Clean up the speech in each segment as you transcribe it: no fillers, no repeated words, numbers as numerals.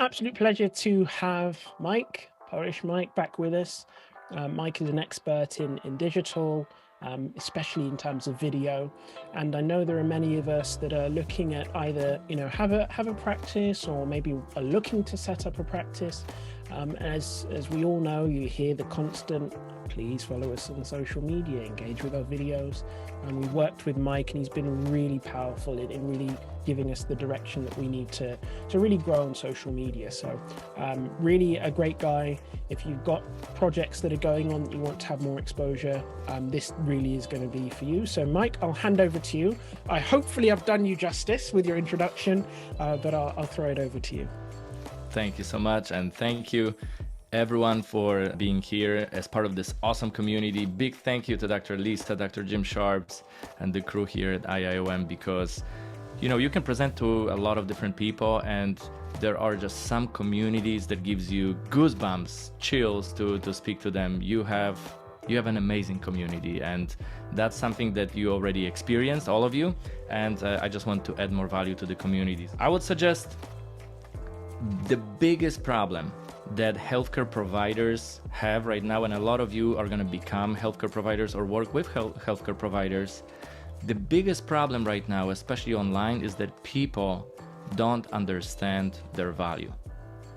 Absolute pleasure to have Mike, Polish Mike, back with us. Mike is an expert in digital, especially in terms of video. And I know there are many of us that are looking at either, have a practice or maybe are looking to set up a practice. As we all know, you hear the constant, please follow us on social media, engage with our videos. And we worked with Mike, and he's been really powerful in really giving us the direction that we need to really grow on social media. So really a great guy. If you've got projects that are going on that you want to have more exposure, this really is going to be for you. So Mike, I'll hand over to you. Hopefully I've done you justice with your introduction, but I'll throw it over to you. Thank you so much, and thank you everyone for being here as part of this awesome community. Big thank you to Dr. Lisa, Dr. Jim Sharps, and the crew here at IIOM, because you can present to a lot of different people, and there are just some communities that gives you goosebumps, chills to speak to them. You have an amazing community, and that's something that you already experienced, all of you, and I just want to add more value to the communities. I would suggest the biggest problem that healthcare providers have right now, and a lot of you are going to become healthcare providers or work with healthcare providers, the biggest problem right now, especially online, is that people don't understand their value.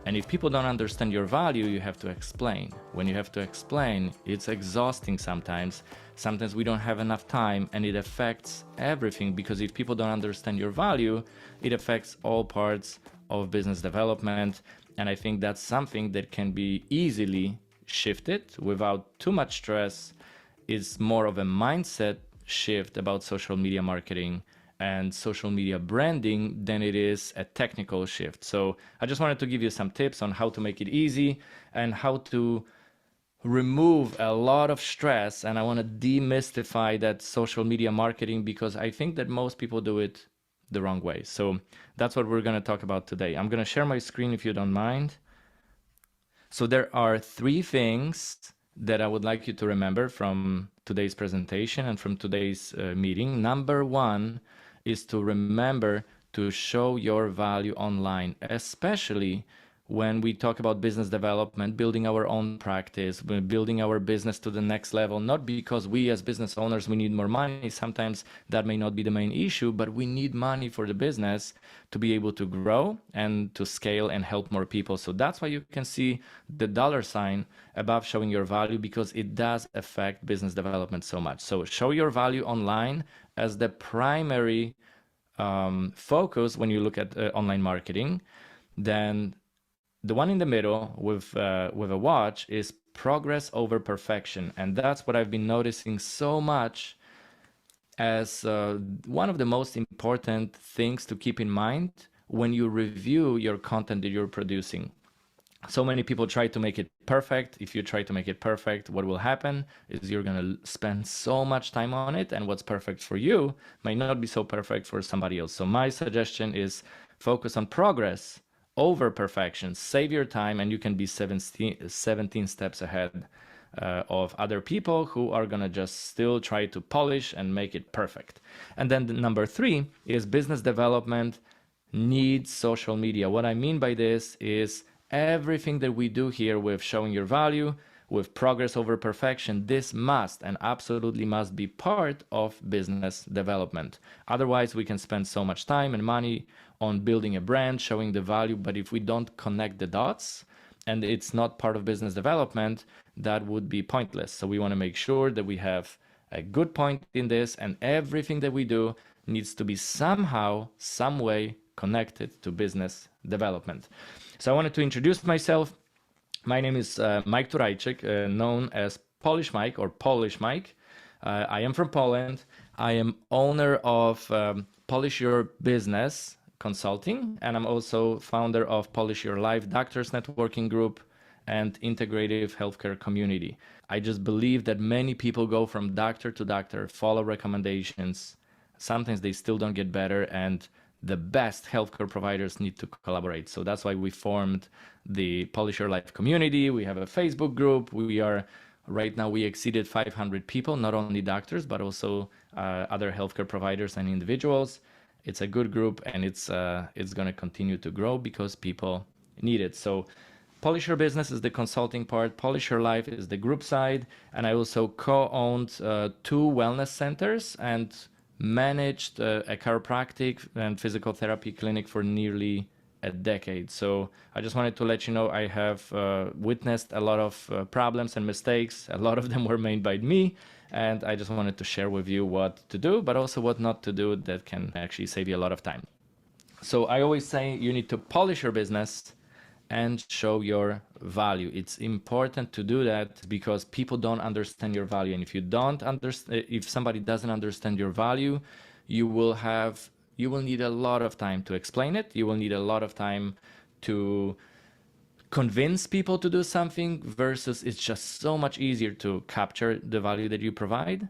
And if people don't understand your value, you have to explain. When you have to explain, it's exhausting sometimes. Sometimes we don't have enough time, and it affects everything, because if people don't understand your value, it affects all parts of business development. And I think that's something that can be easily shifted without too much stress. It's more of a mindset shift about social media marketing and social media branding than it is a technical shift. So I just wanted to give you some tips on how to make it easy and how to remove a lot of stress. And I want to demystify that social media marketing, because I think that most people do it the wrong way. So that's what we're going to talk about today. I'm going to share my screen if you don't mind. So there are 3 things that I would like you to remember from today's presentation and from today's meeting. Number 1 is to remember to show your value online, especially when we talk about business development, building our own practice, building our business to the next level, not because we as business owners, we need more money. Sometimes that may not be the main issue, but we need money for the business to be able to grow and to scale and help more people. So that's why you can see the $ above showing your value, because it does affect business development so much. So show your value online as the primary focus when you look at online marketing. Then the one in the middle with a watch is progress over perfection. And that's what I've been noticing so much as one of the most important things to keep in mind when you review your content that you're producing. So many people try to make it perfect. If you try to make it perfect, what will happen is you're going to spend so much time on it, and what's perfect for you may not be so perfect for somebody else. So my suggestion is focus on progress over perfection. Save your time, and you can be 17 steps ahead of other people who are gonna just still try to polish and make it perfect. And then the number 3 is business development needs social media. What I mean by this is everything that we do here with showing your value, with progress over perfection, this must and absolutely must be part of business development. Otherwise, we can spend so much time and money on building a brand, showing the value, but if we don't connect the dots and it's not part of business development, that would be pointless. So we want to make sure that we have a good point in this, and everything that we do needs to be somehow, some way connected to business development. So I wanted to introduce myself. My name is Mike Turajczyk, known as Polish Mike or Polish Mike. I am from Poland. I am owner of Polish Your Business Consulting, and I'm also founder of Polish Your Life Doctors Networking Group and Integrative Healthcare Community. I just believe that many people go from doctor to doctor, follow recommendations. Sometimes they still don't get better, and the best healthcare providers need to collaborate. So that's why we formed the Polish Your Life community. We have a Facebook group. Right now we exceeded 500 people, not only doctors, but also other healthcare providers and individuals. It's a good group, and it's going to continue to grow because people needed. So Polish Your Business is the consulting part, Polish Your Life is the group side, and I also co-owned two wellness centers and managed a chiropractic and physical therapy clinic for nearly a decade. So I just wanted to let you know I have witnessed a lot of problems and mistakes. A lot of them were made by me, and I just wanted to share with you what to do, but also what not to do that can actually save you a lot of time. So I always say you need to polish your business and show your value. It's important to do that because people don't understand your value. And if you don't understand, if somebody doesn't understand your value, you will need a lot of time to explain it. You will need a lot of time to convince people to do something versus it's just so much easier to capture the value that you provide,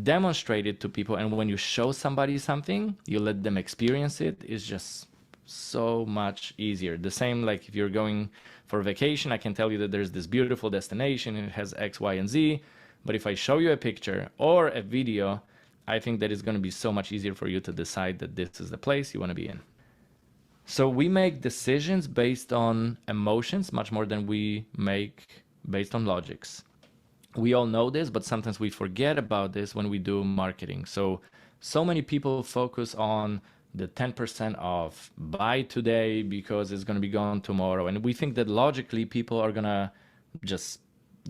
demonstrate it to people, and when you show somebody something, you let them experience it. It's just so much easier. The same like if you're going for a vacation, I can tell you that there's this beautiful destination and it has X, Y, and Z, but if I show you a picture or a video, I think that it's going to be so much easier for you to decide that this is the place you want to be in. So we make decisions based on emotions much more than we make based on logics. We all know this, but sometimes we forget about this when we do marketing. So many people focus on the 10% off, buy today because it's going to be gone tomorrow. And we think that logically people are going to just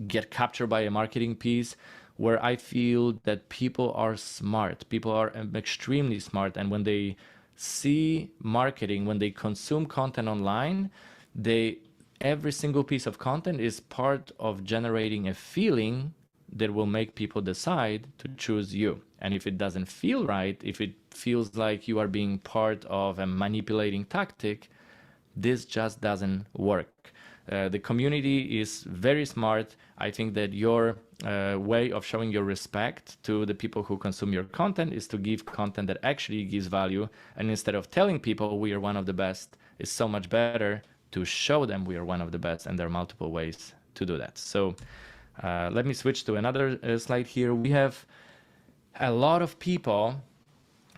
get captured by a marketing piece, where I feel that people are smart. People are extremely smart. And when they see marketing, when they consume content online, every single piece of content is part of generating a feeling that will make people decide to choose you. And if it doesn't feel right, if it feels like you are being part of a manipulating tactic, this just doesn't work. The community is very smart. I think that your way of showing your respect to the people who consume your content is to give content that actually gives value. And instead of telling people we are one of the best, it's so much better to show them we are one of the best. And there are multiple ways to do that. So let me switch to another slide here. We have a lot of people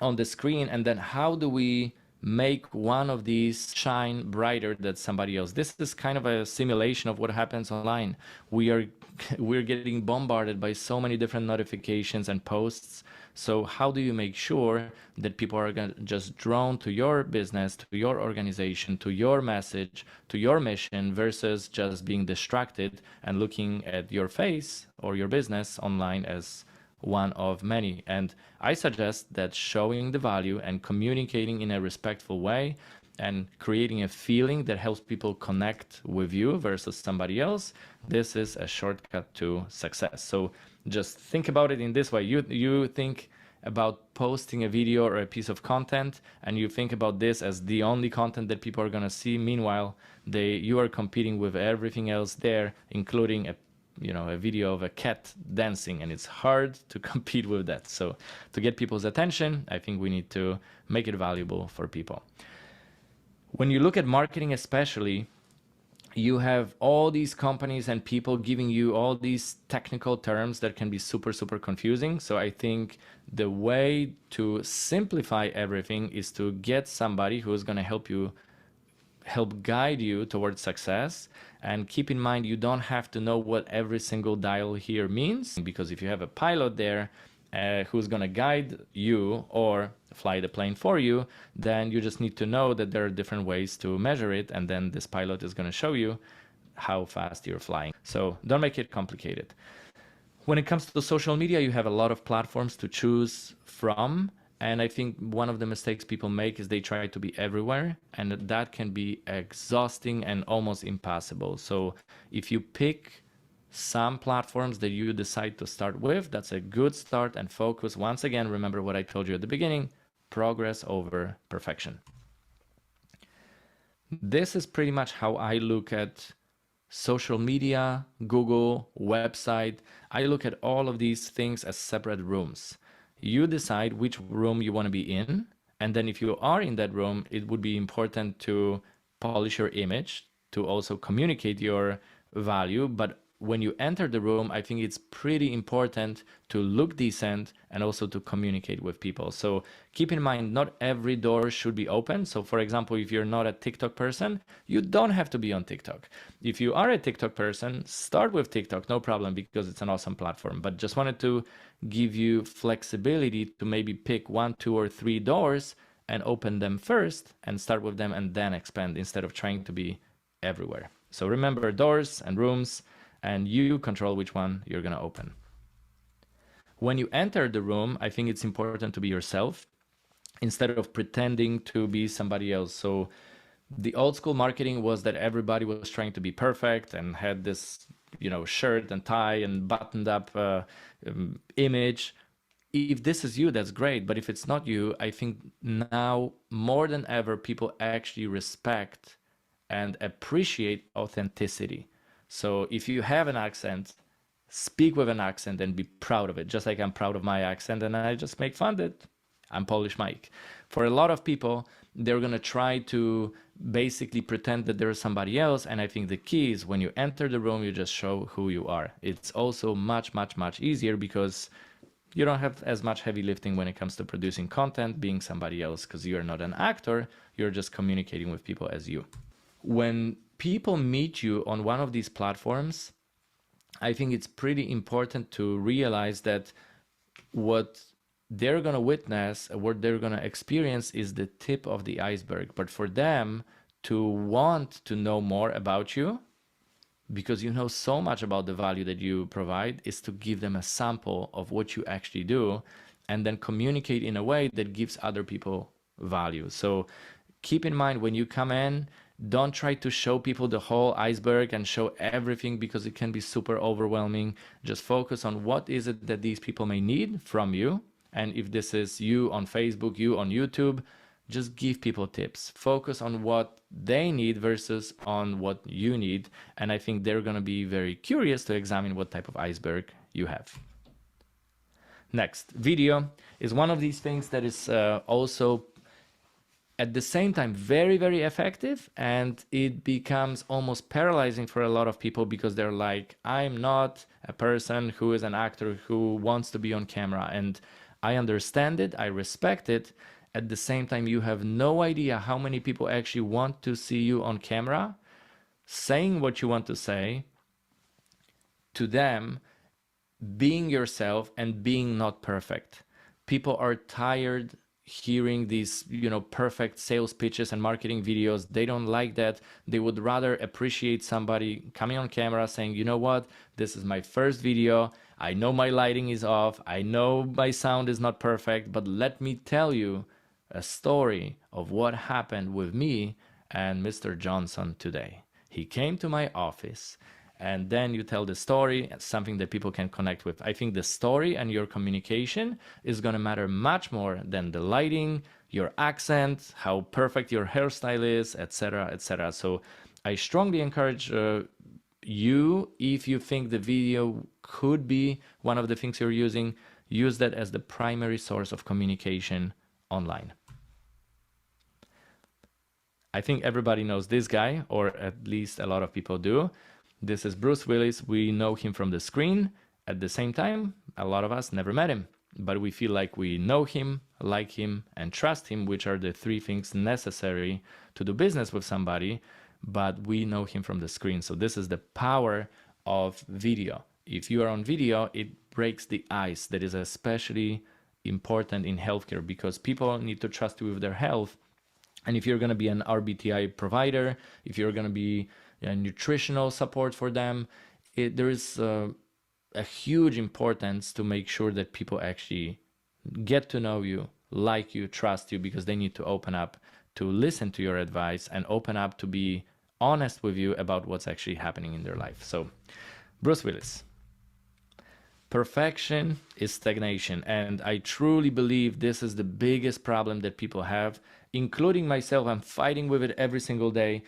on the screen, and then how do we make one of these shine brighter than somebody else? This is kind of a simulation of what happens online. We're getting bombarded by so many different notifications and posts. So how do you make sure that people are just drawn to your business, to your organization, to your message, to your mission, versus just being distracted and looking at your face or your business online as one of many? And I suggest that showing the value and communicating in a respectful way and creating a feeling that helps people connect with you versus somebody else, this is a shortcut to success. So just think about it in this way. You think about posting a video or a piece of content, and you think about this as the only content that people are going to see. Meanwhile, you are competing with everything else there, including a video of a cat dancing, and it's hard to compete with that. So to get people's attention, I think we need to make it valuable for people. When you look at marketing especially, you have all these companies and people giving you all these technical terms that can be super, super confusing. So I think the way to simplify everything is to get somebody who is going to help guide you towards success. And keep in mind, you don't have to know what every single dial here means, because if you have a pilot there who's going to guide you or fly the plane for you, then you just need to know that there are different ways to measure it, and then this pilot is going to show you how fast you're flying. So don't make it complicated. When it comes to social media, you have a lot of platforms to choose from. And I think one of the mistakes people make is they try to be everywhere, and that can be exhausting and almost impossible. So if you pick some platforms that you decide to start with, that's a good start, and focus. Once again, remember what I told you at the beginning: progress over perfection. This is pretty much how I look at social media, Google, website. I look at all of these things as separate rooms. You decide which room you want to be in, and then if you are in that room, it would be important to polish your image, to also communicate your value. But when you enter the room, I think it's pretty important to look decent and also to communicate with people. So keep in mind, not every door should be open. So for example, if you're not a TikTok person, you don't have to be on TikTok. If you are a TikTok person, start with TikTok, no problem, because it's an awesome platform. But just wanted to give you flexibility to maybe pick 1, 2, or 3 doors and open them first and start with them and then expand instead of trying to be everywhere. So remember, doors and rooms, and you control which one you're going to open. When you enter the room, I think it's important to be yourself instead of pretending to be somebody else. So the old school marketing was that everybody was trying to be perfect and had this, shirt and tie and buttoned up image. If this is you, that's great. But if it's not you, I think now more than ever, people actually respect and appreciate authenticity. So if you have an accent, speak with an accent and be proud of it. Just like I'm proud of my accent and I just make fun of it. I'm Polish Mike. For a lot of people, they're going to try to basically pretend that there's somebody else. And I think the key is when you enter the room, you just show who you are. It's also much, much, much easier because you don't have as much heavy lifting when it comes to producing content, being somebody else, because you're not an actor. You're just communicating with people as you. When people meet you on one of these platforms, I think it's pretty important to realize that what they're going to witness, what they're going to experience is the tip of the iceberg. But for them to want to know more about you, because you know so much about the value that you provide, is to give them a sample of what you actually do and then communicate in a way that gives other people value. So keep in mind when you come in, don't try to show people the whole iceberg and show everything because it can be super overwhelming. Just focus on what is it that these people may need from you. And if this is you on Facebook, you on YouTube, just give people tips. Focus on what they need versus on what you need. And I think they're going to be very curious to examine what type of iceberg you have. Next, video is one of these things that is also at the same time very, very effective, and it becomes almost paralyzing for a lot of people because they're like, I'm not a person who is an actor who wants to be on camera. And I understand it, I respect it. At the same time, you have no idea how many people actually want to see you on camera, saying what you want to say to them, being yourself and being not perfect. People are tired hearing these, perfect sales pitches and marketing videos. They don't like that. They would rather appreciate somebody coming on camera saying, you know what, this is my first video. I know my lighting is off. I know my sound is not perfect, but let me tell you a story of what happened with me and Mr. Johnson today. He came to my office, and then you tell the story, something that people can connect with. I think the story and your communication is going to matter much more than the lighting, your accent, how perfect your hairstyle is, etc., etc. So I strongly encourage you, if you think the video could be one of the things you're using, use that as the primary source of communication online. I think everybody knows this guy, or at least a lot of people do. This is Bruce Willis. We know him from the screen. At the same time, a lot of us never met him, but we feel like we know him, like him, and trust him, which are the 3 things necessary to do business with somebody, but we know him from the screen. So this is the power of video. If you are on video, it breaks the ice. That is especially important in healthcare because people need to trust you with their health. And if you're going to be an RBTI provider, if you're going to be nutritional support for them, there is a huge importance to make sure that people actually get to know you, like you, trust you, because they need to open up to listen to your advice and open up to be honest with you about what's actually happening in their life. So, Bruce Willis. Perfection is stagnation, and I truly believe this is the biggest problem that people have, including myself. I'm fighting with it every single day.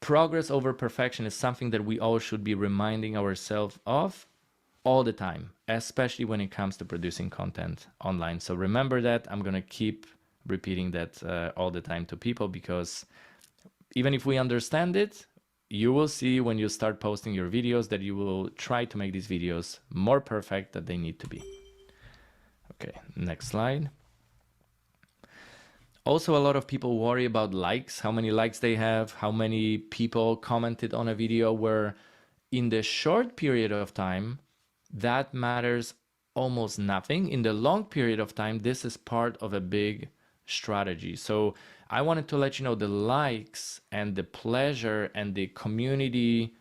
Progress over perfection is something that we all should be reminding ourselves of all the time, especially when it comes to producing content online. So remember that. I'm going to keep repeating that all the time to people, because even if we understand it, you will see when you start posting your videos that you will try to make these videos more perfect than they need to be. Okay, next slide. Also, a lot of people worry about likes, how many likes they have, how many people commented on a video, where in the short period of time, that matters almost nothing. In the long period of time, this is part of a big strategy. So I wanted to let you know the likes and the pleasure and the community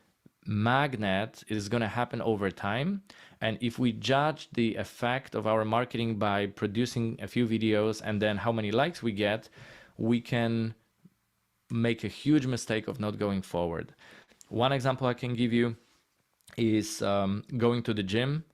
magnet is going to happen over time. And if we judge the effect of our marketing by producing a few videos and then how many likes we get, we can make a huge mistake of not going forward. One example I can give you is going to the gym,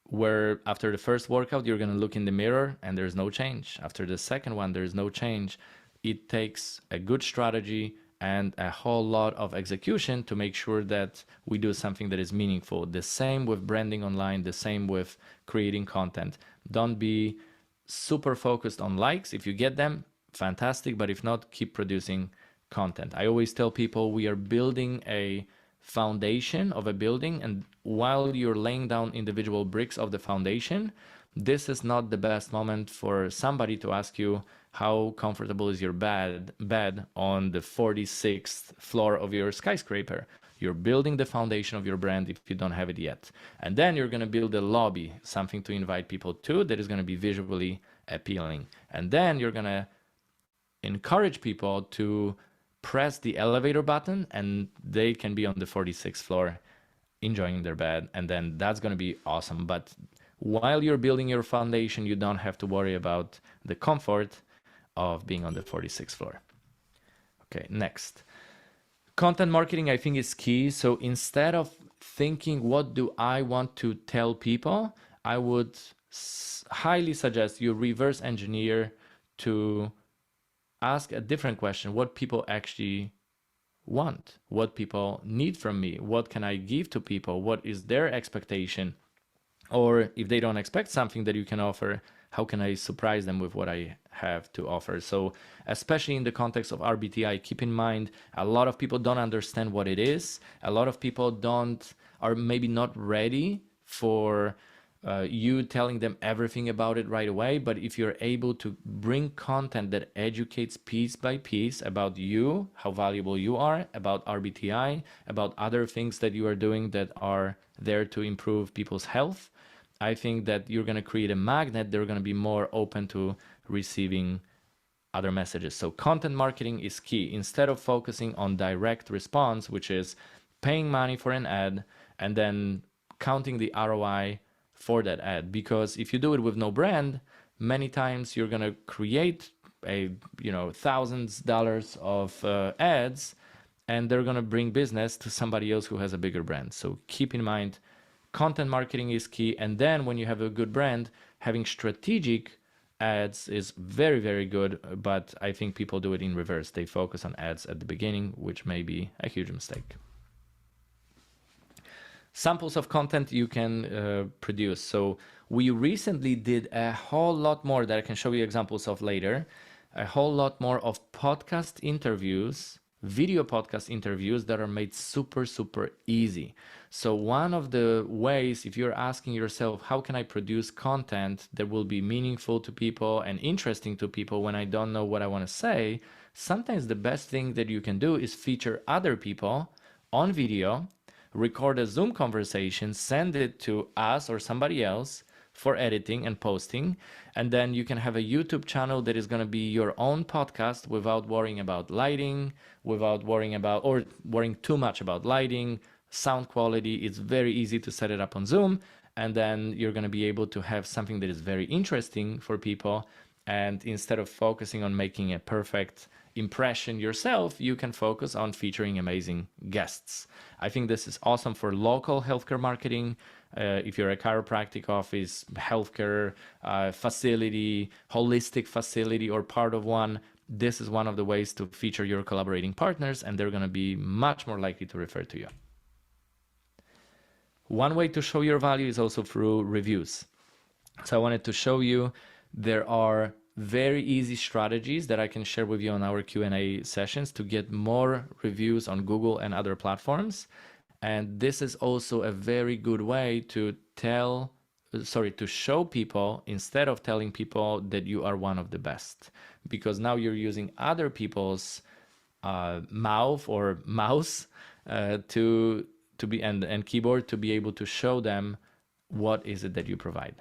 where after the first workout, you're going to look in the mirror and there's no change. After the second one, there's no change. It takes a good strategy and a whole lot of execution to make sure that we do something that is meaningful. The same with branding online, the same with creating content. Don't be super focused on likes. If you get them, fantastic, but if not, keep producing content. I always tell people we are building a foundation of a building, and while you're laying down individual bricks of the foundation, this is not the best moment for somebody to ask you how comfortable is your bed on the 46th floor of your skyscraper. You're building the foundation of your brand if you don't have it yet. And then you're going to build a lobby, something to invite people to that is going to be visually appealing. And then you're going to encourage people to press the elevator button and they can be on the 46th floor enjoying their bed, and then that's going to be awesome. But while you're building your foundation, you don't have to worry about the comfort of being on the 46th floor. Okay, next. Content marketing, I think, is key. So instead of thinking, what do I want to tell people, I would highly suggest you reverse engineer to ask a different question: what people actually want, what people need from me, what can I give to people, what is their expectation, or if they don't expect something that you can offer, how can I surprise them with what I have to offer? So especially in the context of RBTI, keep in mind a lot of people don't understand what it is. A lot of people are maybe not ready for you telling them everything about it right away. But if you're able to bring content that educates piece by piece about you, how valuable you are, about RBTI, about other things that you are doing that are there to improve people's health, I think that you're going to create a magnet. They're going to be more open to receiving other messages. So content marketing is key. Instead of focusing on direct response, which is paying money for an ad and then counting the ROI for that ad, because if you do it with no brand, many times you're going to create thousands of dollars of ads, and they're going to bring business to somebody else who has a bigger brand. So keep in mind, content marketing is key. And then when you have a good brand, having strategic ads is very, very good. But I think people do it in reverse. They focus on ads at the beginning, which may be a huge mistake. Samples of content you can produce. So we recently did a whole lot more that I can show you examples of later, a whole lot more of podcast interviews, video podcast interviews that are made super, super easy. So one of the ways, if you're asking yourself, how can I produce content that will be meaningful to people and interesting to people when I don't know what I want to say, sometimes the best thing that you can do is feature other people on video, record a Zoom conversation, send it to us or somebody else for editing and posting, and then you can have a YouTube channel that is going to be your own podcast without worrying about lighting, without worrying too much about lighting, sound quality. It's very easy to set it up on Zoom, and then you're going to be able to have something that is very interesting for people. And instead of focusing on making a perfect impression yourself, you can focus on featuring amazing guests. I think this is awesome for local healthcare marketing. If you're a chiropractic office, healthcare facility, holistic facility, or part of one, this is one of the ways to feature your collaborating partners, and they're going to be much more likely to refer to you. One way to show your value is also through reviews. So I wanted to show you there are very easy strategies that I can share with you on our Q&A sessions to get more reviews on Google and other platforms. And this is also a very good way to to show people, instead of telling people that you are one of the best, because now you're using other people's mouth or mouse to be and keyboard to be able to show them what is it that you provide.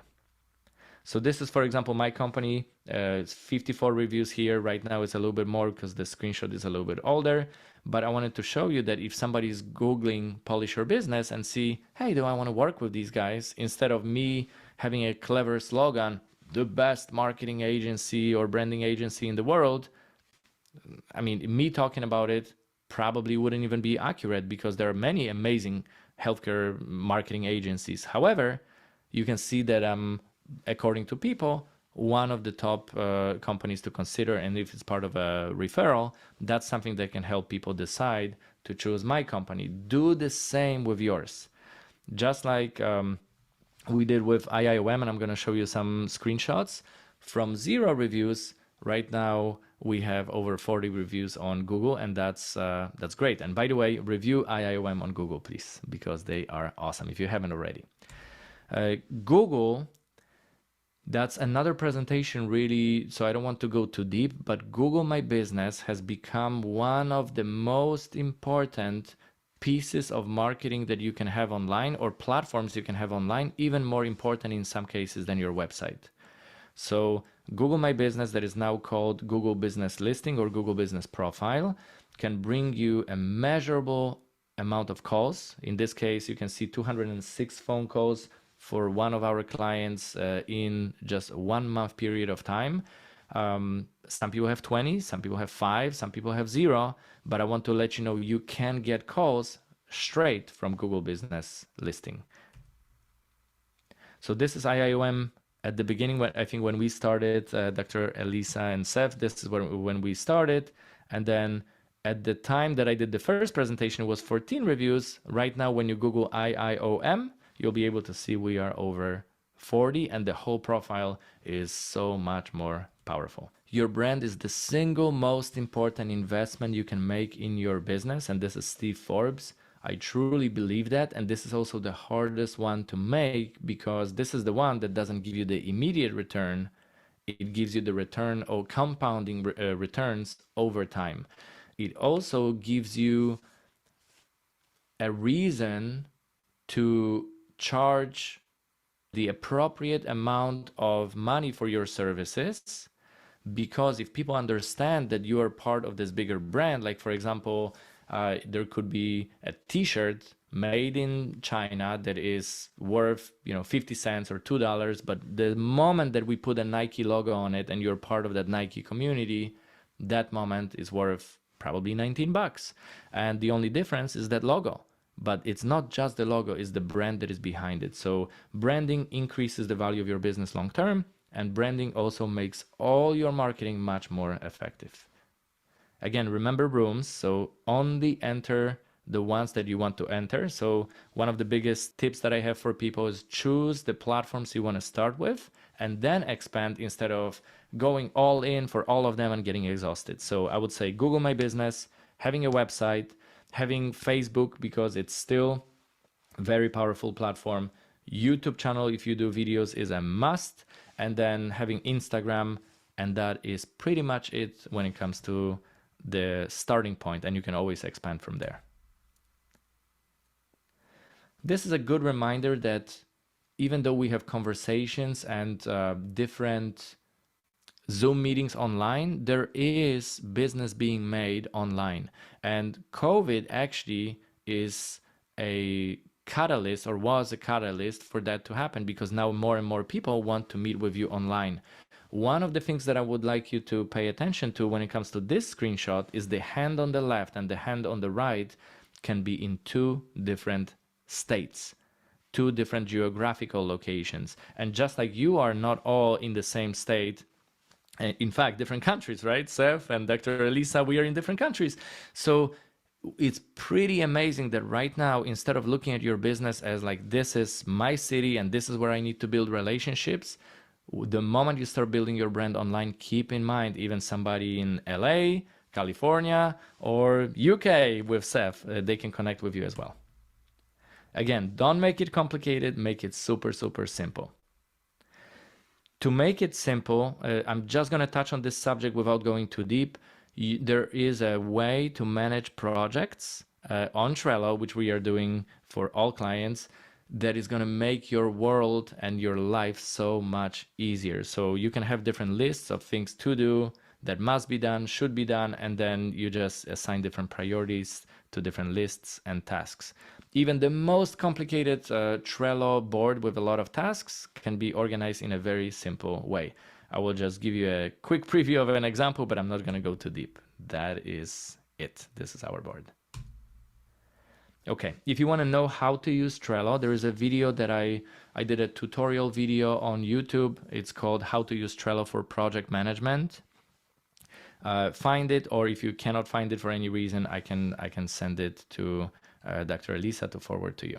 So this is, for example, my company. It's 54 reviews here. Right now it's a little bit more because the screenshot is a little bit older. But I wanted to show you that if somebody is Googling Polish Your Business and see, hey, do I want to work with these guys? Instead of me having a clever slogan, the best marketing agency or branding agency in the world, I mean, me talking about it probably wouldn't even be accurate because there are many amazing healthcare marketing agencies. However, you can see that according to people, one of the top companies to consider, and if it's part of a referral, that's something that can help people decide to choose my company. Do the same with yours. Just like we did with IIOM, and I'm going to show you some screenshots. From 0 reviews, right now we have over 40 reviews on Google, and that's great. And by the way, review IIOM on Google, please, because they are awesome if you haven't already. Google, that's another presentation really, so I don't want to go too deep, but Google My Business has become one of the most important pieces of marketing that you can have online, or platforms you can have online, even more important in some cases than your website. So Google My Business, that is now called Google Business Listing or Google Business Profile, can bring you a measurable amount of calls. In this case, you can see 206 phone calls for one of our clients in just a 1 month period of time. Some people have 20, some people have 5, some people have 0, but I want to let you know you can get calls straight from Google Business Listing. So this is IIOM at the beginning. I think when we started, Dr. Elisa and Seth, this is when we started. And then at the time that I did the first presentation, it was 14 reviews. Right now, when you Google IIOM, you'll be able to see we are over 40, and the whole profile is so much more powerful. Your brand is the single most important investment you can make in your business, and this is Steve Forbes. I truly believe that, and this is also the hardest one to make because this is the one that doesn't give you the immediate return. It gives you the return or compounding returns over time. It also gives you a reason to charge the appropriate amount of money for your services, because if people understand that you are part of this bigger brand, like for example, there could be a t-shirt made in China that is worth 50 cents or $2, but the moment that we put a Nike logo on it and you're part of that Nike community, that moment is worth probably $19, and the only difference is that logo. But it's not just the logo, it's the brand that is behind it. So branding increases the value of your business long term, and branding also makes all your marketing much more effective. Again, remember rooms, so only enter the ones that you want to enter. So one of the biggest tips that I have for people is choose the platforms you want to start with and then expand instead of going all in for all of them and getting exhausted. So I would say Google My Business, having a website, having Facebook because it's still a very powerful platform. YouTube channel, if you do videos, is a must. And then having Instagram, and that is pretty much it when it comes to the starting point, and you can always expand from there. This is a good reminder that even though we have conversations and different Zoom meetings online, there is business being made online. And COVID actually is a catalyst, or was a catalyst for that to happen, because now more and more people want to meet with you online. One of the things that I would like you to pay attention to when it comes to this screenshot is the hand on the left and the hand on the right can be in 2 different states, 2 different geographical locations. And just like you are not all in the same state, in fact, different countries, right? Seth and Dr. Elisa, we are in different countries. So it's pretty amazing that right now, instead of looking at your business as like, this is my city and this is where I need to build relationships, The moment you start building your brand online, keep in mind, even somebody in LA, California, or UK with Seth, they can connect with you as well. Again, don't make it complicated, make it super, super simple. To make it simple, I'm just going to touch on this subject without going too deep. There is a way to manage projects on Trello, which we are doing for all clients, that is going to make your world and your life so much easier. So you can have different lists of things to do that must be done, should be done, and then you just assign different priorities to different lists and tasks. Even the most complicated Trello board with a lot of tasks can be organized in a very simple way. I will just give you a quick preview of an example, but I'm not going to go too deep. That is it. This is our board. Okay, if you want to know how to use Trello, there is a video that I did a tutorial video on YouTube. It's called How to Use Trello for Project Management. Find it, or if you cannot find it for any reason, I can send it to Dr. Elisa to forward to you.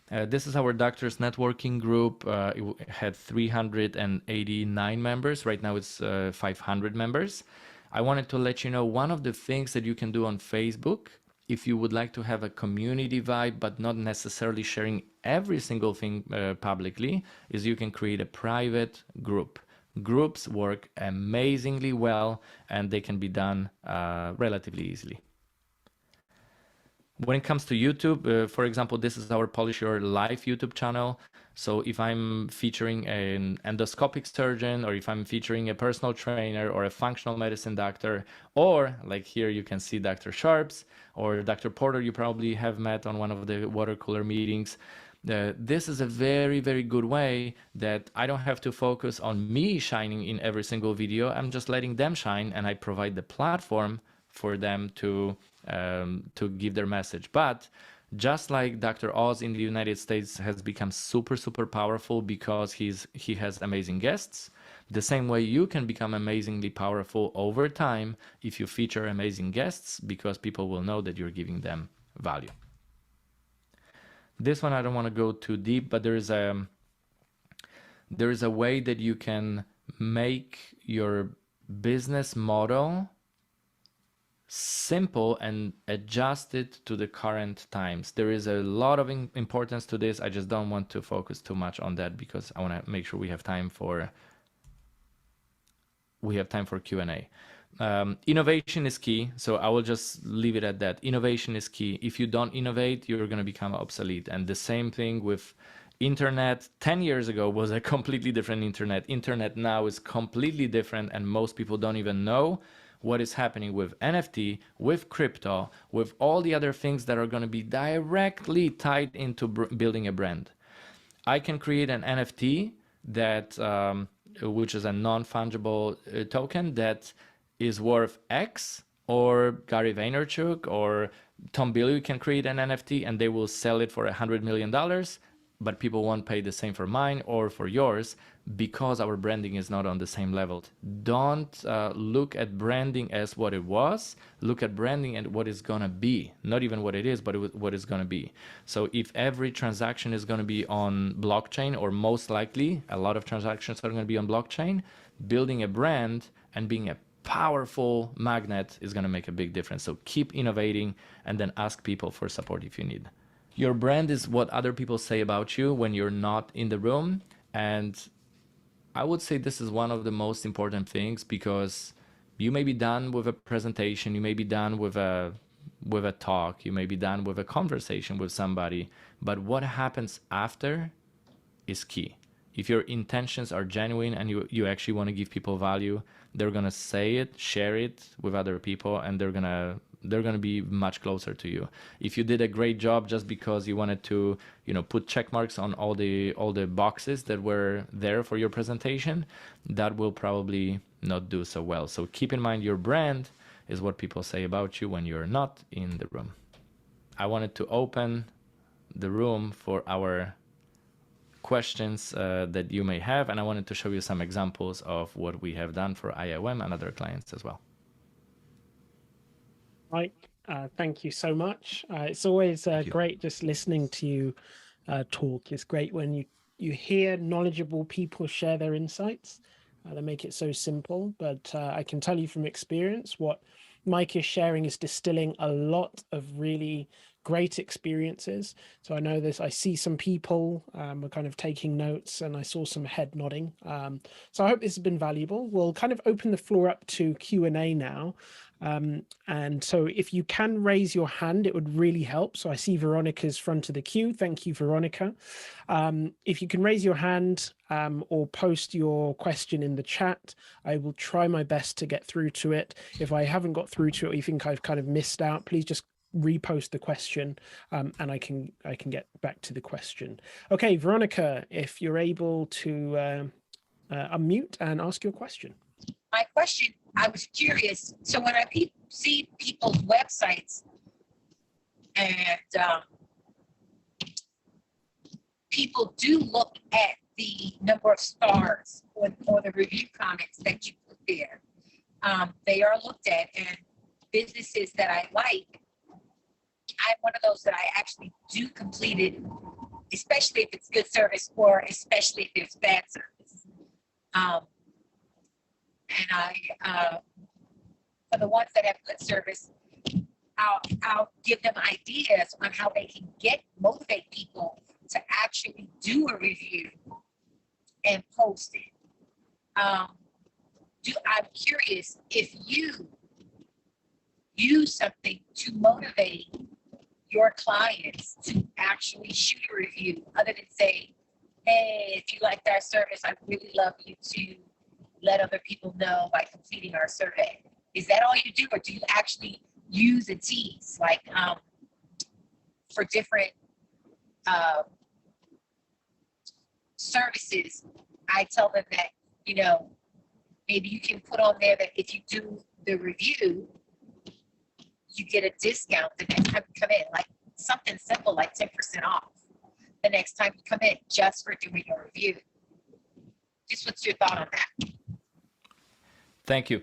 This is our doctors networking group. It had 389 members. Right now it's 500 members. I wanted to let you know one of the things that you can do on Facebook if you would like to have a community vibe but not necessarily sharing every single thing publicly, is you can create a private group. Groups work amazingly well and they can be done relatively easily. When it comes to YouTube, for example, this is our Polish Your Life YouTube channel. So if I'm featuring an endoscopic surgeon, or if I'm featuring a personal trainer or a functional medicine doctor, or like here you can see Dr. Sharps or Dr. Porter, you probably have met on one of the water cooler meetings. This is a very, very good way that I don't have to focus on me shining in every single video. I'm just letting them shine, and I provide the platform for them to give their message. But just like Dr. Oz in the United States has become super, super powerful because he has amazing guests, the same way you can become amazingly powerful over time if you feature amazing guests, because people will know that you're giving them value. This one I don't want to go too deep, but there is a way that you can make your business model simple and adjust it to the current times. There is a lot of importance to this. I just don't want to focus too much on that because I want to make sure we have time for Q&A. Innovation is key, so I will just leave it at that. Innovation is key. If you don't innovate, you're going to become obsolete. And the same thing with internet. 10 years ago was a completely different internet. Internet now is completely different, and most people don't even know what is happening with NFT, with crypto, with all the other things that are going to be directly tied into building a brand. I can create an NFT that which is a non-fungible token that is worth X, or Gary Vaynerchuk or Tom Billy can create an NFT and they will sell it for $100 million, but people won't pay the same for mine or for yours because our branding is not on the same level. Don't look at branding as what it was. Look at branding and what it's gonna be. Not even what it is, but what it's gonna be. So if every transaction is gonna be on blockchain, or most likely a lot of transactions are gonna be on blockchain, building a brand and being a powerful magnet is gonna make a big difference. So keep innovating and then ask people for support if you need. Your brand is what other people say about you when you're not in the room. And I would say this is one of the most important things, because you may be done with a presentation, you may be done with a talk, you may be done with a conversation with somebody, but what happens after is key. If your intentions are genuine and you actually want to give people value, they're gonna say it, share it with other people, and they're gonna be much closer to you. If you did a great job just because you wanted to, put check marks on all the boxes that were there for your presentation, that will probably not do so well. So keep in mind, your brand is what people say about you when you're not in the room. I wanted to open the room for our questions that you may have, and I wanted to show you some examples of what we have done for IOM and other clients as well. Mike, thank you so much. It's always great just listening to you talk. It's great when you hear knowledgeable people share their insights. They make it so simple, but I can tell you from experience what Mike is sharing is distilling a lot of really great experiences. So I know this, I see some people were kind of taking notes, and I saw some head nodding. So I hope this has been valuable. We'll kind of open the floor up to Q&A now. And so if you can raise your hand, it would really help. So I see Veronica's front of the queue. Thank you, Veronica. If you can raise your hand or post your question in the chat, I will try my best to get through to it. If I haven't got through to it, or you think I've kind of missed out, please just repost the question, and I can get back to the question. Okay, Veronica, if you're able to unmute and ask your question. My question, I was curious. So when I see people's websites and people do look at the number of stars or the review comments that you put there, they are looked at, and businesses that I like, I'm one of those that I actually do complete it, especially if it's good service or especially if there's bad service. And I, for the ones that have good service, I'll give them ideas on how they can motivate people to actually do a review and post it. I'm curious if you use something to motivate your clients to actually shoot a review, other than say, hey, if you liked our service, I'd really love you to let other people know by completing our survey. Is that all you do, or do you actually use a tease, like for different services? I tell them that, maybe you can put on there that if you do the review, you get a discount the next time you come in, like something simple like 10% off the next time you come in just for doing a review. Just what's your thought on that? Thank you.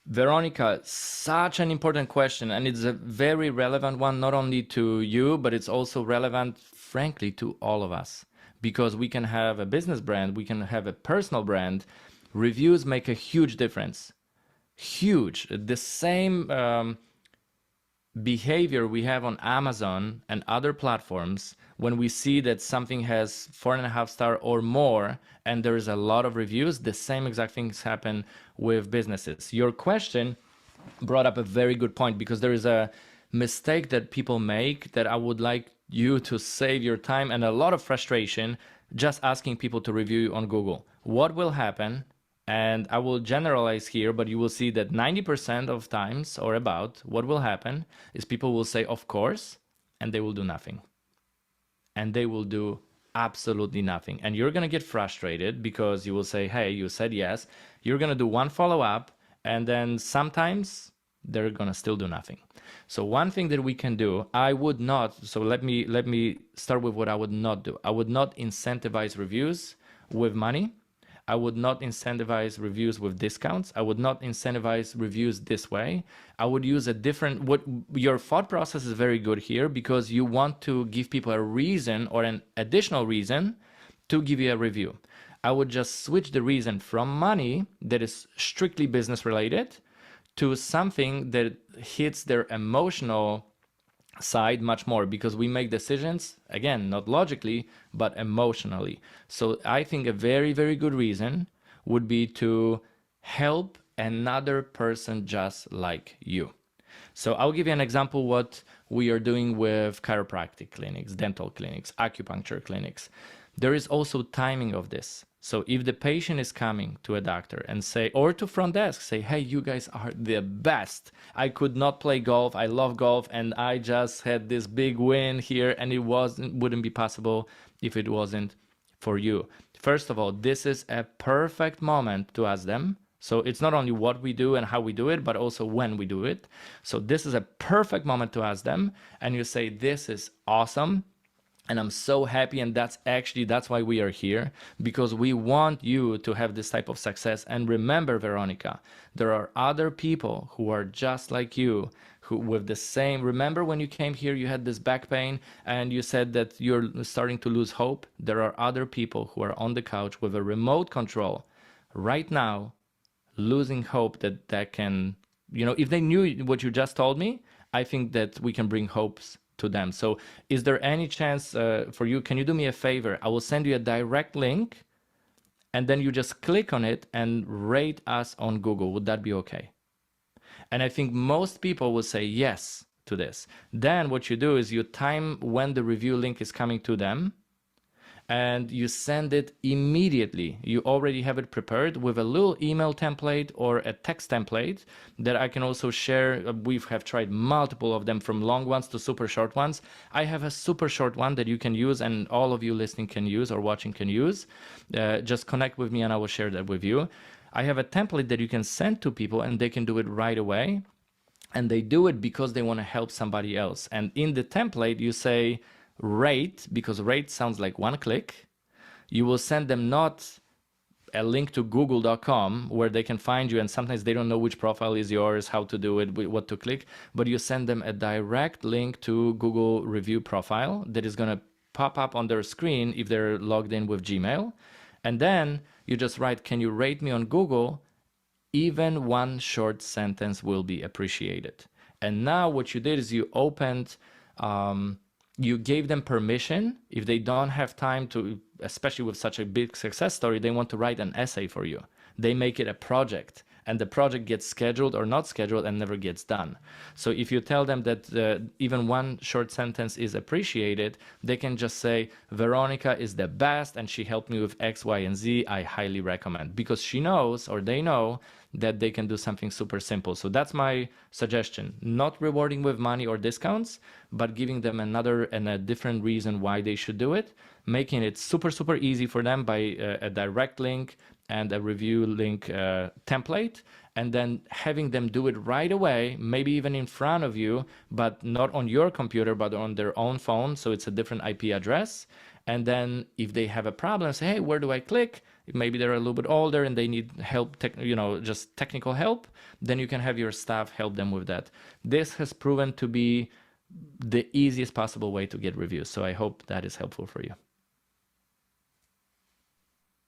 Veronica, such an important question, and it's a very relevant one, not only to you, but it's also relevant, frankly, to all of us, because we can have a business brand, we can have a personal brand. Reviews make a huge difference. Huge. The same behavior we have on Amazon and other platforms when we see that something has 4.5 star or more and there's a lot of reviews, the same exact things happen with businesses. Your question brought up a very good point, because there is a mistake that people make that I would like you to save your time and a lot of frustration just asking people to review you on Google. What will happen? And I will generalize here, but you will see that 90% of times or about what will happen is people will say, of course, and they will do nothing. And they will do absolutely nothing. And you're going to get frustrated because you will say, hey, you said yes. You're going to do one follow-up, and then sometimes they're going to still do nothing. So one thing that we can do, I would not, so let me start with what I would not do. I would not incentivize reviews with money. I would not incentivize reviews with discounts. I would not incentivize reviews this way. I would use a different, what your thought process is very good here, because you want to give people a reason or an additional reason to give you a review. I would just switch the reason from money that is strictly business related to something that hits their emotional side much more, because we make decisions, again, not logically, but emotionally. So I think a very, very good reason would be to help another person just like you. So I'll give you an example what we are doing with chiropractic clinics, dental clinics, acupuncture clinics. There is also timing of this. So if the patient is coming to a doctor and say, or to front desk, say, hey, you guys are the best. I could not play golf. I love golf. And I just had this big win here, and it wouldn't be possible if it wasn't for you. First of all, this is a perfect moment to ask them. So it's not only what we do and how we do it, but also when we do it. So this is a perfect moment to ask them. And you say, this is awesome. And I'm so happy, and that's why we are here, because we want you to have this type of success. And remember, Veronica, there are other people who are just like you, who with the same, remember when you came here, you had this back pain and you said that you're starting to lose hope? There are other people who are on the couch with a remote control right now, losing hope that that can, if they knew what you just told me, I think that we can bring hopes to them. So is there any chance for you, can you do me a favor? I will send you a direct link and then you just click on it and rate us on Google. Would that be okay? And I think most people will say yes to this. Then what you do is you time when the review link is coming to them and you send it immediately. You already have it prepared with a little email template or a text template that I can also share. We have tried multiple of them, from long ones to super short ones. I have a super short one that you can use and all of you listening can use or watching can use. Just connect with me and I will share that with you. I have a template that you can send to people and they can do it right away. And they do it because they want to help somebody else. And in the template, you say, rate, because rate sounds like one click. You will send them not a link to google.com where they can find you, and sometimes they don't know which profile is yours, how to do it, what to click, but you send them a direct link to Google review profile that is going to pop up on their screen if they're logged in with Gmail. And then you just write, can you rate me on Google? Even one short sentence will be appreciated. And now what you did is you opened, you gave them permission. If they don't have time to, especially with such a big success story, they want to write an essay for you. They make it a project, and the project gets scheduled or not scheduled and never gets done. So if you tell them that even one short sentence is appreciated, they can just say, Veronica is the best and she helped me with X, Y, and Z. I highly recommend, because she knows, or they know, that they can do something super simple. So that's my suggestion. Not rewarding with money or discounts, but giving them another and a different reason why they should do it, making it super, super easy for them by a direct link and a review link template, and then having them do it right away, maybe even in front of you, but not on your computer, but on their own phone. So it's a different IP address. And then if they have a problem, say, hey, where do I click? Maybe they're a little bit older and they need help, just technical help, then you can have your staff help them with that. This has proven to be the easiest possible way to get reviews. So I hope that is helpful for you.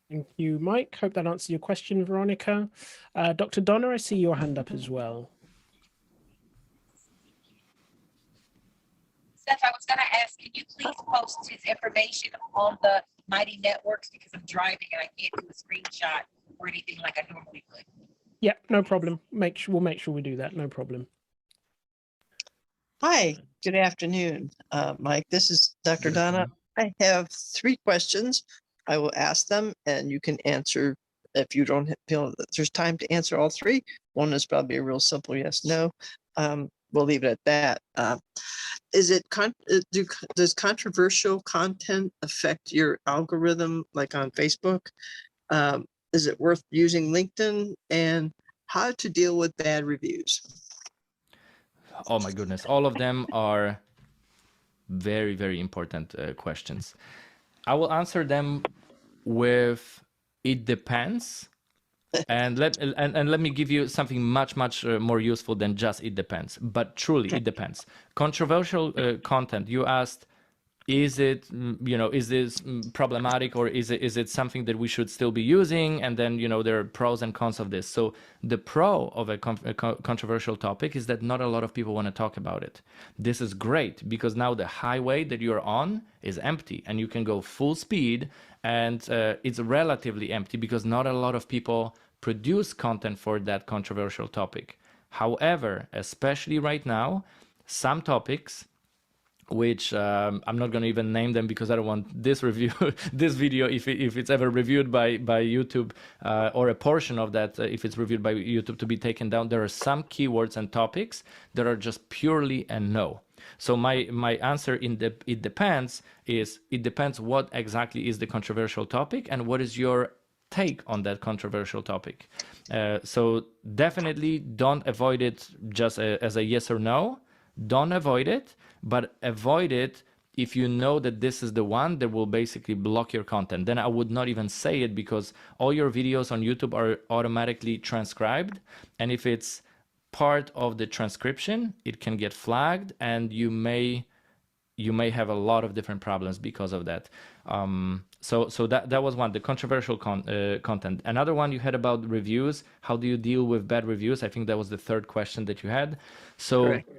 Thank you, Mike. Hope that answers your question, Veronica. Dr. Donna, I see your hand up as well. Seth, I was going to ask, can you please post his information on the Mighty Networks, because I'm driving and I can't do a screenshot or anything like I normally would. Yeah, no problem. We'll make sure we do that. No problem. Hi, good afternoon, Mike. This is Dr. Donna. I have 3 questions. I will ask them and you can answer if you don't feel that there's time to answer all 3. One is probably a real simple yes, no. We'll leave it at that. Does controversial content affect your algorithm, like on Facebook? Is it worth using LinkedIn? And how to deal with bad reviews? Oh my goodness, all of them are very, very important questions. I will answer them with, it depends. And let me give you something much more useful than just it depends. But truly, it depends. Controversial content. You asked, is it is this problematic, or is it something that we should still be using? And then there are pros and cons of this. So the pro of a controversial topic is that not a lot of people want to talk about it. This is great because now the highway that you're on is empty and you can go full speed, and it's relatively empty because not a lot of people produce content for that controversial topic. However, especially right now, some topics, which I'm not going to even name them because I don't want this video, if it's ever reviewed by YouTube, or a portion of that, if it's reviewed by YouTube, to be taken down. There are some keywords and topics that are just purely a no. So my answer it depends is, it depends what exactly is the controversial topic and what is your take on that controversial topic. So definitely don't avoid it just as a yes or no. Don't avoid it, but avoid it if you know that this is the one that will basically block your content. Then I would not even say it, because all your videos on YouTube are automatically transcribed. And if it's part of the transcription, it can get flagged, and you may have a lot of different problems because of that. So that was one, the controversial content. Another one you had about reviews. How do you deal with bad reviews? I think that was the third question that you had. So Correct.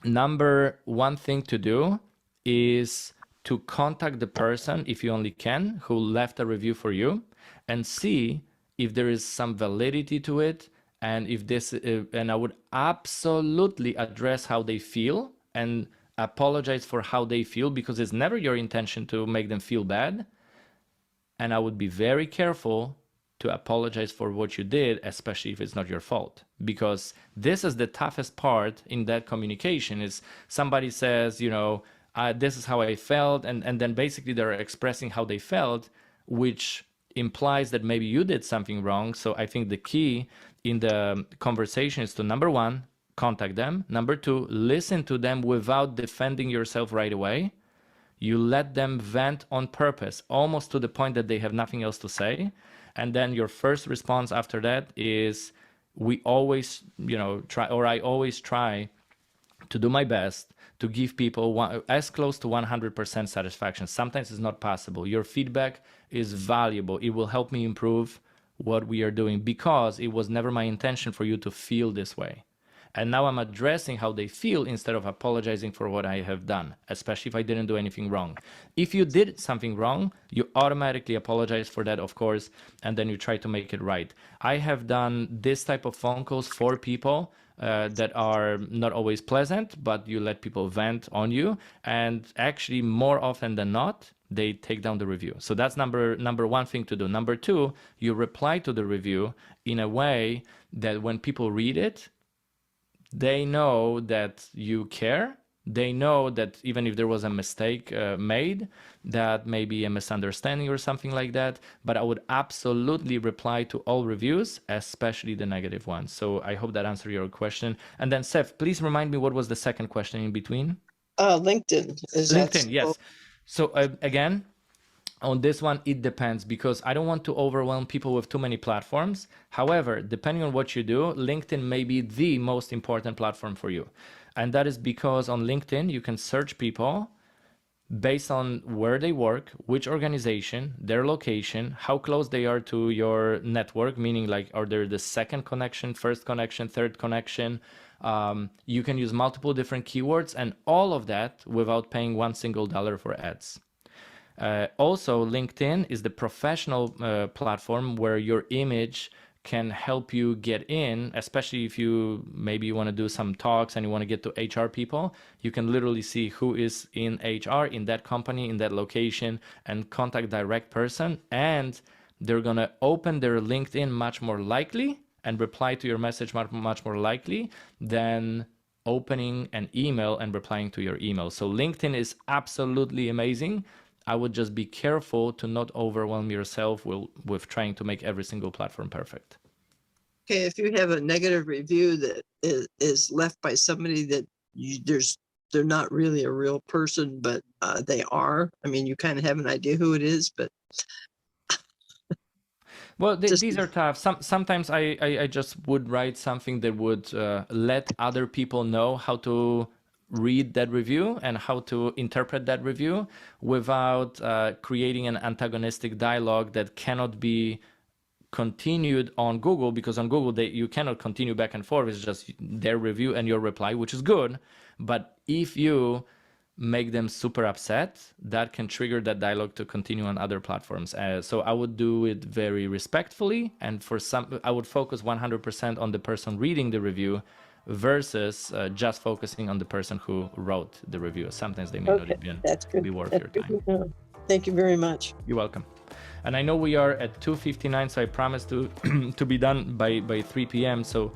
number one thing to do is to contact the person, if you only can, who left a review for you, and see if there is some validity to it, and if this, and I would absolutely address how they feel and apologize for how they feel, because it's never your intention to make them feel bad. And I would be very careful to apologize for what you did, especially if it's not your fault, because this is the toughest part in that communication. Is somebody says, you know, this is how I felt, and then basically they're expressing how they felt, which implies that maybe you did something wrong. So I think the key in the conversation is to, number one, contact them. Number two, listen to them without defending yourself right away. You let them vent on purpose, almost to the point that they have nothing else to say. And then your first response after that is, we always, you know, try, or I always try to do my best to give people as close to 100% satisfaction. Sometimes it's not possible. Your feedback is valuable. It will help me improve what we are doing, because it was never my intention for you to feel this way. And now I'm addressing how they feel instead of apologizing for what I have done, especially if I didn't do anything wrong. If you did something wrong, you automatically apologize for that, of course, and then you try to make it right. I have done this type of phone calls for people that are not always pleasant, but you let people vent on you, and actually more often than not, they take down the review. So that's number one thing to do. Number two, you reply to the review in a way that when people read it, they know that you care. They know that even if there was a mistake made, that may be a misunderstanding or something like that. But I would absolutely reply to all reviews, especially the negative ones. So I hope that answered your question. And then Seth, please remind me, what was the second question in between? LinkedIn. LinkedIn, yes. So again, on this one, it depends, because I don't want to overwhelm people with too many platforms. However, depending on what you do, LinkedIn may be the most important platform for you. And that is because on LinkedIn, you can search people based on where they work, which organization, their location, how close they are to your network, meaning like, are they the second connection, first connection, third connection? You can use multiple different keywords, and all of that without paying $1 single for ads. Also, LinkedIn is the professional platform where your image can help you get in, especially if maybe you want to do some talks and you want to get to HR people. You can literally see who is in HR in that company, in that location, and contact direct person, and they're going to open their LinkedIn much more likely and reply to your message much more likely than opening an email and replying to your email. So LinkedIn is absolutely amazing. I would just be careful to not overwhelm yourself with trying to make every single platform perfect. Okay, if you have a negative review that is left by somebody that they're not really a real person, but they are. I mean, you kind of have an idea who it is, but well, these are tough. Sometimes I just would write something that would let other people know how to read that review and how to interpret that review without creating an antagonistic dialogue that cannot be continued on Google, because on Google you cannot continue back and forth. It's just their review and your reply, which is good. But if you make them super upset, that can trigger that dialogue to continue on other platforms. So I would do it very respectfully, and I would focus 100% on the person reading the review versus just focusing on the person who wrote the review. Sometimes they may not even be worth your time. Thank you very much. You're welcome. And I know we are at 2:59, so I promise to to be done by 3 p.m. So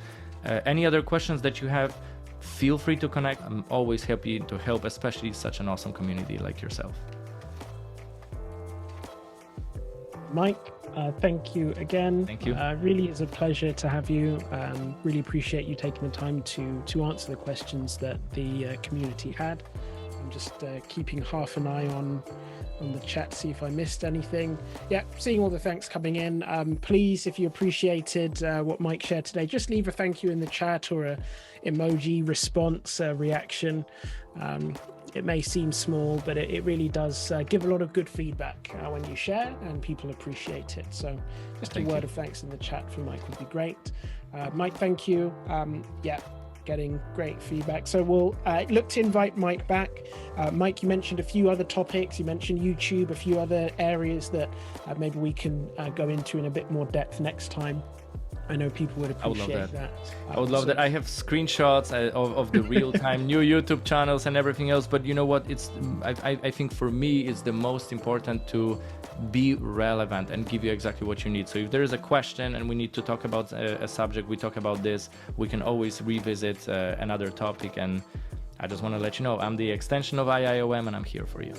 any other questions that you have, feel free to connect. I'm always happy to help, especially such an awesome community like yourself. Mike, thank you again. Thank you. Really is a pleasure to have you. Really appreciate you taking the time to answer the questions that the community had. I'm just keeping half an eye on the chat, see if I missed anything. Yeah, seeing all the thanks coming in. Please, if you appreciated what Mike shared today, just leave a thank you in the chat or a emoji response reaction. It may seem small, but it really does give a lot of good feedback when you share, and people appreciate it. So just a word of thanks in the chat for Mike would be great. Mike, thank you. Yeah, getting great feedback. So we'll look to invite Mike back. Mike, you mentioned a few other topics. You mentioned YouTube, a few other areas that maybe we can go into in a bit more depth next time. I know people would appreciate that. I would love that. I have screenshots of the real-time new YouTube channels and everything else. But you know what? I think for me, it's the most important to be relevant and give you exactly what you need. So if there is a question and we need to talk about a subject, we talk about this. We can always revisit another topic. And I just want to let you know, I'm the extension of IIOM, and I'm here for you.